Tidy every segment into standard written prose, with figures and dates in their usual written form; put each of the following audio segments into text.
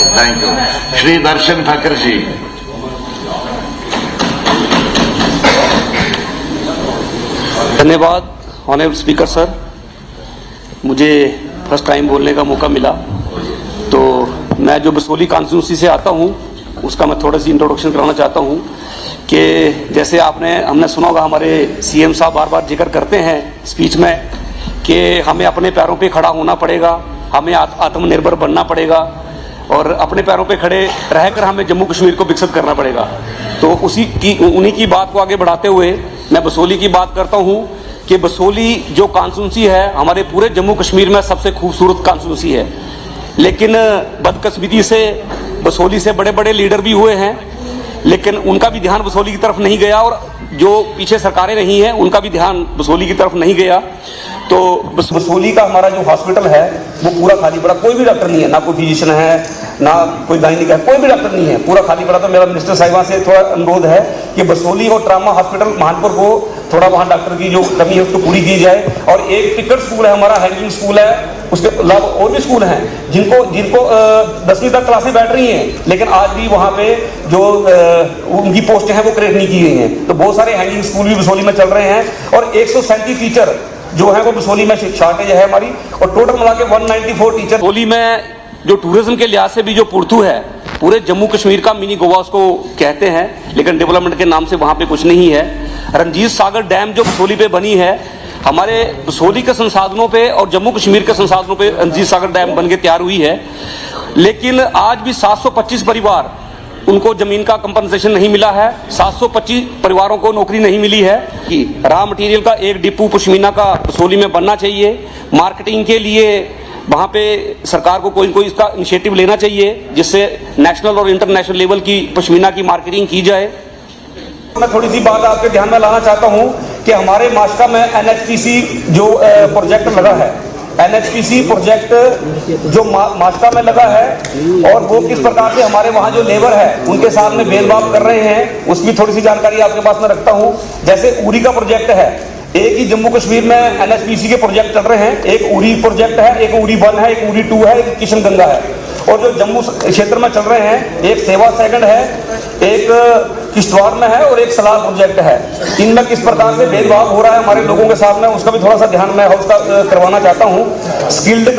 Thank you. Shri Darshan Thakar ji. धन्यवाद honourable speaker sir, मुझे first time बोलने का मौका मिला। तो मैं जो बसोली कॉन्स्टिट्यूंसी से आता हूँ उसका मैं थोड़ा सी इंट्रोडक्शन कराना चाहता हूँ कि जैसे हमने सुना होगा, हमारे सीएम साहब बार बार जिक्र करते हैं स्पीच में कि हमें अपने पैरों पे खड़ा होना पड़ेगा, हमें आत्मनिर्भर बनना पड़ेगा और अपने पैरों पे खड़े रहकर हमें जम्मू कश्मीर को विकसित करना पड़ेगा। तो उन्हीं की बात को आगे बढ़ाते हुए मैं बसोली की बात करता हूँ कि बसोली जो कॉन्स्टिट्यूंसी है हमारे पूरे जम्मू कश्मीर में सबसे खूबसूरत कॉन्स्टिट्यूंसी है। लेकिन बदकिस्मती से बसोली से बड़े बड़े लीडर भी हुए हैं, लेकिन उनका भी ध्यान बसोली की तरफ नहीं गया और जो पीछे सरकारें रही हैं उनका भी ध्यान बसोली की तरफ नहीं गया। तो बसोली का हमारा जो हॉस्पिटल है वो पूरा खाली पड़ा, कोई भी डॉक्टर नहीं है, ना कोई फिजिशियन है, ना कोई गायनिक है, कोई भी डॉक्टर नहीं है, पूरा खाली पड़ा। तो मेरा मिनिस्टर साहिबा से थोड़ा अनुरोध है कि बसोली और ट्रामा हॉस्पिटल महानपुर को थोड़ा वहाँ डॉक्टर की जो कमी है उसको पूरी की जाए। और एक टिकट स्कूल है हमारा, हैंगिंग स्कूल है, उसके अलावा और भी स्कूल हैं जिनको 10वीं तक क्लासें बैठ रही हैं, लेकिन आज भी वहाँ पे जो उनकी पोस्टें हैं वो क्रिएट नहीं की गई हैं। तो बहुत सारे हैंगिंग स्कूल भी बसोली में चल रहे हैं और 137 टीचर जो है वो बसोली में शॉर्टेज है हमारी, और टोटल मिला के 194 टीचर। बसोली में जो टूरिज्म के लिहाज से भी जो पुरथू है, पूरे जम्मू कश्मीर का मिनी गोवा उसको कहते हैं, लेकिन डेवलपमेंट के नाम से वहाँ पे कुछ नहीं है। रंजीत सागर डैम जो बसोली पे बनी है, हमारे बसोली के संसाधनों पे और जम्मू कश्मीर के संसाधनों पे रंजीत सागर डैम बन के तैयार हुई है, लेकिन आज भी 725 परिवार उनको जमीन का कंपनसेशन नहीं मिला है, 725 परिवारों को नौकरी नहीं मिली है। कि रॉ मटेरियल का एक डिपो पश्मीना का बसोली में बनना चाहिए। मार्केटिंग के लिए वहाँ पे सरकार को कोई इसका इनिशिएटिव लेना चाहिए जिससे नेशनल और इंटरनेशनल लेवल की पश्मीना की मार्केटिंग की जाए। मैं थोड़ी सी बात आपके ध्यान में लाना चाहता हूँ कि हमारे मास्का में एनएचपीसी जो प्रोजेक्ट लगा है, एनएचपीसी प्रोजेक्ट जो मास्का में लगा है और वो किस प्रकार से हमारे वहाँ जो लेबर है उनके साथ में भेदभाव कर रहे हैं, उसकी थोड़ी सी जानकारी आपके पास में रखता हूँ। जैसे उरी का प्रोजेक्ट है, एक ही जम्मू कश्मीर में एनएचपीसी के प्रोजेक्ट चल रहे हैं, एक उरी प्रोजेक्ट है, एक उरी 1 है, एक उरी 2 है, एक किशन गंगा है। और जो जम्मू क्षेत्र में चल रहे हैं, एक सेवा सेकंड है, एक किश्तवाड़ में है और एक सलाह प्रोजेक्ट है। इनमें किस प्रकार से भेदभाव हो रहा है हमारे लोगों के साथ में, उसका भी थोड़ा सा ध्यान मैं उसका करवाना चाहता हूँ। स्किल्ड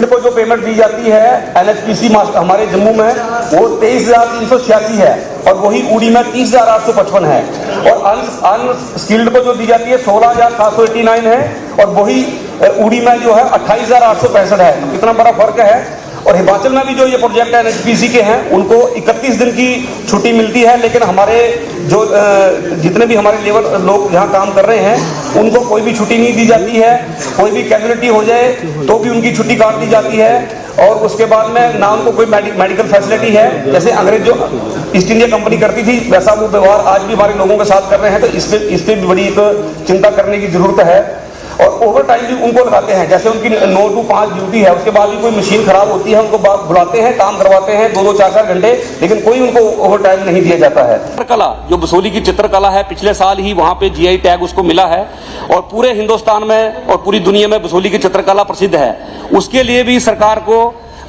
को जो पेमेंट दी जाती है एनएचपीसी हमारे जम्मू में वो 23,386 है और वही उड़ी में 30,855 है, और अनस्किल्ड को जो दी जाती है 16,789 है और वही उड़ी में जो है 28,865 है। कितना बड़ा फर्क है। और हिमाचल में भी जो ये प्रोजेक्ट एनएचपीसी के हैं उनको 31 दिन की छुट्टी मिलती है, लेकिन हमारे जो जितने भी हमारे लेबर लोग यहाँ काम कर रहे हैं उनको कोई भी छुट्टी नहीं दी जाती है। कोई भी कैजुअलिटी हो जाए तो भी उनकी छुट्टी काट दी जाती है और उसके बाद में ना उनको कोई मेडिकल फैसिलिटी है। जैसे अंग्रेज जो ईस्ट इंडिया कंपनी करती थी वैसा वो व्यवहार आज भी हमारे लोगों के साथ कर रहे हैं। तो इस पे भी बड़ी एक चिंता करने की जरूरत है। और ओवर टाइम भी उनको लगाते हैं, जैसे उनकी 9 to 5 ड्यूटी है, उसके बाद भी कोई मशीन खराब होती है उनको बुलाते हैं, काम करवाते हैं 2-2, 4-4 घंटे, लेकिन कोई उनको ओवर टाइम नहीं दिया जाता है। चित्रकला जो बसोली की चित्रकला है, पिछले साल ही वहाँ पे जीआई टैग उसको मिला है और पूरे हिंदुस्तान में और पूरी दुनिया में बसोली की चित्रकला प्रसिद्ध है। उसके लिए भी सरकार को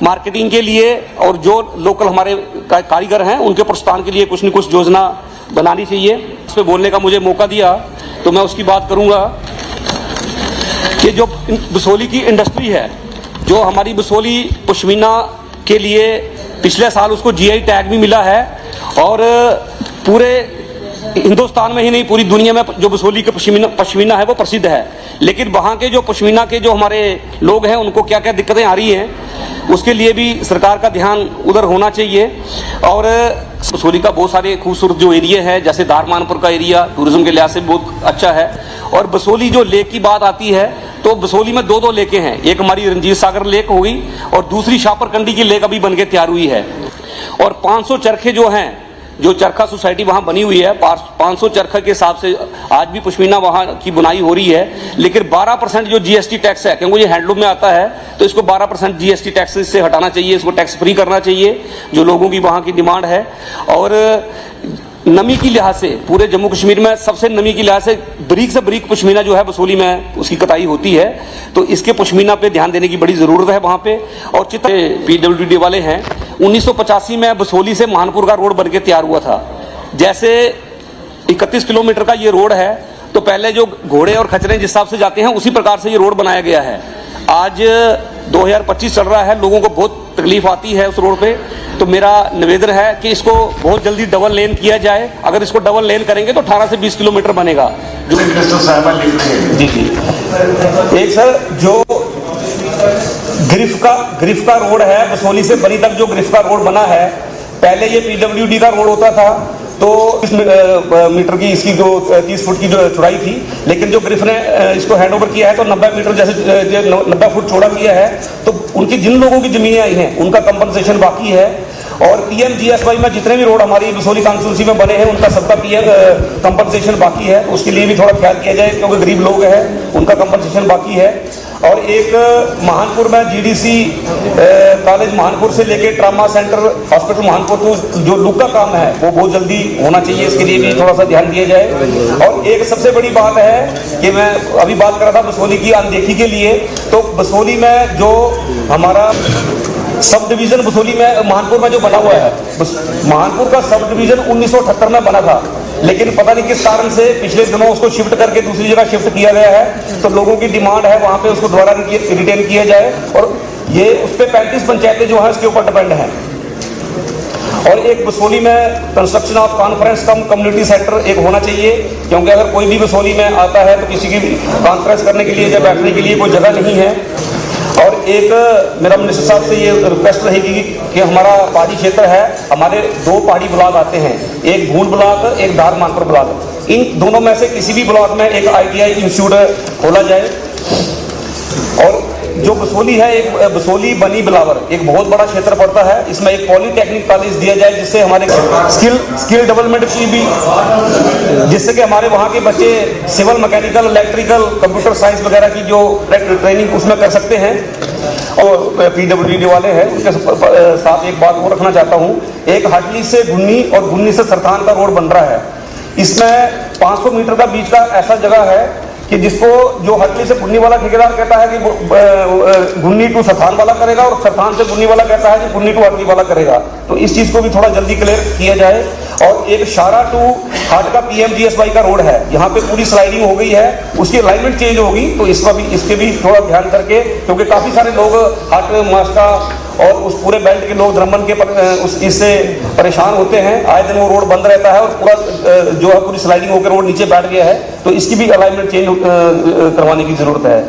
मार्केटिंग के लिए और जो लोकल हमारे कारीगर हैं उनके प्रोत्साहन के लिए कुछ न कुछ योजना बनानी चाहिए। उस पर बोलने का मुझे मौका दिया तो मैं उसकी बात करूँगा कि जो बसोली की इंडस्ट्री है, जो हमारी बसोली पश्मीना के लिए पिछले साल उसको जीआई टैग भी मिला है और पूरे हिंदुस्तान में ही नहीं पूरी दुनिया में जो बसोली के पश्मीना है वो प्रसिद्ध है। लेकिन वहाँ के जो पश्मीना के जो हमारे लोग हैं उनको क्या क्या दिक्कतें आ रही हैं उसके लिए भी सरकार का ध्यान उधर होना चाहिए। और बसोली का बहुत सारे खूबसूरत जो एरिया है, जैसे दारमानपुर का एरिया टूरिज्म के लिहाज से बहुत अच्छा है। और बसोली जो लेक की बात आती है तो बसोली में 2 लेकें हैं, एक हमारी रंजीत सागर लेक हो गई और दूसरी शापरकंडी की लेक अभी बन के तैयार हुई है। और 500 चरखे जो हैं, जो चरखा सोसाइटी वहाँ बनी हुई है, 500 चरखा के हिसाब से आज भी पश्मीना वहाँ की बुनाई हो रही है। लेकिन 12% जो जीएसटी टैक्स है, क्योंकि ये हैंडलूम में आता है तो इसको 12% जीएसटी टैक्स से हटाना चाहिए, इसको टैक्स फ्री करना चाहिए जो लोगों की वहाँ की डिमांड है। और नमी की लिहाज से पूरे जम्मू कश्मीर में सबसे नमी की लिहाज से बारीक पश्मीना जो है बसोली में उसकी कटाई होती है, तो इसके पश्मीना पे ध्यान देने की बड़ी ज़रूरत है वहाँ पे। और PWD वाले हैं, 1985 में बसोली से महानपुर का रोड बनके तैयार हुआ था। जैसे 31 किलोमीटर का ये रोड है, तो पहले जो घोड़े और खच्चरें जिस हिसाब से जाते हैं उसी प्रकार से ये रोड बनाया गया है। आज 2025 चल रहा है, लोगों को बहुत तकलीफ आती है उस रोड पे, तो मेरा निवेदन है कि इसको बहुत जल्दी डबल लेन किया जाए। अगर इसको डबल लेन करेंगे तो 18 से 20 किलोमीटर बनेगा। जो मिनिस्टर साहब लिख रहे हैं जी एक सर, जो ग्रिफ का रोड है बसोली से बनी तक, जो ग्रिफ का रोड बना है, पहले ये PWD का रोड होता था, तो 30 मीटर की इसकी जो 30 फुट की जो चौड़ाई थी, लेकिन जो ग्रिफ ने इसको हैंड ओवर किया है तो 90 मीटर जैसे 90 फुट चौड़ा किया है। तो उनकी जिन लोगों की जमीनें आई हैं उनका कंपनसेशन बाकी है। और PMGSY में जितने भी रोड हमारी बसोली कॉन्स्टिट्यूंसी में बने हैं उनका सबका कंपनसेशन बाकी है, उसके लिए भी थोड़ा ख्याल किया जाए, क्योंकि गरीब लोग हैं, उनका कंपनसेशन बाकी है। और एक महानपुर में GDC कॉलेज महानपुर से लेके ट्रामा सेंटर हॉस्पिटल महानपुर, तो जो लुक का काम है वो बहुत जल्दी होना चाहिए, इसके लिए भी थोड़ा सा ध्यान दिया जाए। और एक सबसे बड़ी बात है कि मैं अभी बात कर रहा था बसोली की अनदेखी के लिए, तो बसोली में जो हमारा सब डिवीजन बसोली में महानपुर में जो बना हुआ है, महानपुर का सब डिवीजन 1978 में बना था, लेकिन पता नहीं किस कारण से पिछले दिनों उसको शिफ्ट करके दूसरी जगह शिफ्ट किया गया है। तो लोगों की डिमांड है वहां पे उसको दोबारा रिटेन किया जाए, और ये उस पर 35 पंचायतें जो है उसके ऊपर डिपेंड हैं। और एक बसोली में construction of conference come community centre एक होना चाहिए, क्योंकि अगर कोई भी बसोली में आता है तो किसी की कॉन्फ्रेंस करने के लिए या बैठने के लिए कोई जगह नहीं है। और एक मेरा मिनिस्टर साहब से ये रिक्वेस्ट रहेगी कि हमारा पहाड़ी क्षेत्र है, हमारे 2 पहाड़ी ब्लॉक आते हैं, एक भूल ब्लॉक, एक धार मानपुर ब्लॉक। इन दोनों में से किसी भी ब्लॉक में एक ITI इंस्टीट्यूट खोला जाए। और जो बसोली है, एक बसोली बनी बिलावर एक बहुत बड़ा क्षेत्र पड़ता है, इसमें एक पॉलीटेक्निक कॉलेज दिया जाए, जिससे हमारे स्किल डेवलपमेंट की भी, जिससे कि हमारे वहाँ के बच्चे civil, mechanical, electrical, computer science वगैरह की जो ट्रेनिंग उसमें कर सकते हैं। और PWD वाले हैं उनके साथ एक बात और रखना चाहता हूँ, एक हाटली से घुन्नी और घुन्नी से सरथान का रोड बन रहा है, इसमें 500 मीटर का बीच का ऐसा जगह है कि जिसको जो हटली से घुन्नी वाला ठेकेदार कहता है कि घुन्नी टू सरथान वाला करेगा, और सरथान से घुन्नी वाला कहता है कि घुन्नी टू हटली वाला करेगा। तो इस चीज को भी थोड़ा जल्दी क्लियर किया जाए। और एक शारा टू हाट का PMGSY का रोड है, यहाँ पे पूरी स्लाइडिंग हो गई है, उसकी अलाइनमेंट चेंज होगी, तो इसके भी थोड़ा ध्यान करके, क्योंकि काफी सारे लोग हाट मास्का और उस पूरे बेल्ट के लोग द्रमन के इससे परेशान होते हैं। आए दिन वो रोड बंद रहता है और पूरा जो है पूरी स्लाइडिंग होकर रोड नीचे बैठ गया है, तो इसकी भी अलाइनमेंट चेंज करवाने की जरूरत है।